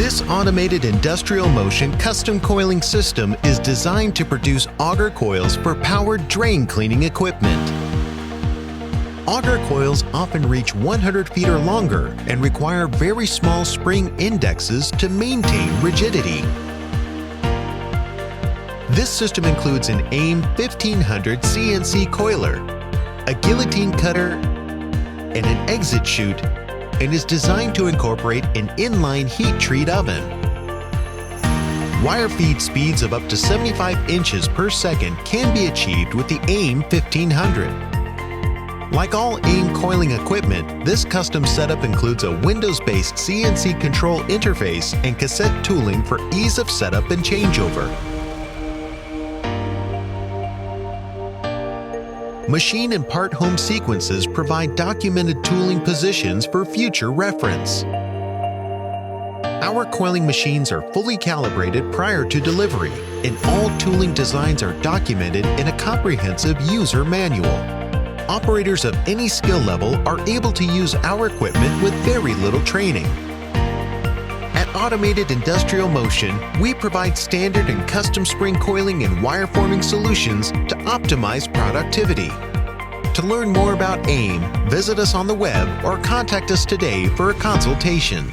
This automated industrial motion custom coiling system is designed to produce auger coils for powered drain cleaning equipment. Auger coils often reach 100 feet or longer and require very small spring indexes to maintain rigidity. This system includes an AIM 1500 CNC coiler, a guillotine cutter, and an exit chute, and is designed to incorporate an inline heat treat oven. Wire feed speeds of up to 75 inches per second can be achieved with the AIM 1500. Like all AIM coiling equipment, this custom setup includes a Windows-based CNC control interface and cassette tooling for ease of setup and changeover. Machine and part home sequences provide documented tooling positions for future reference. Our coiling machines are fully calibrated prior to delivery, and all tooling designs are documented in a comprehensive user manual. Operators of any skill level are able to use our equipment with very little training. At Automated Industrial Motion, we provide standard and custom spring coiling and wire forming solutions to optimize productivity. To learn more about AIM, visit us on the web or contact us today for a consultation.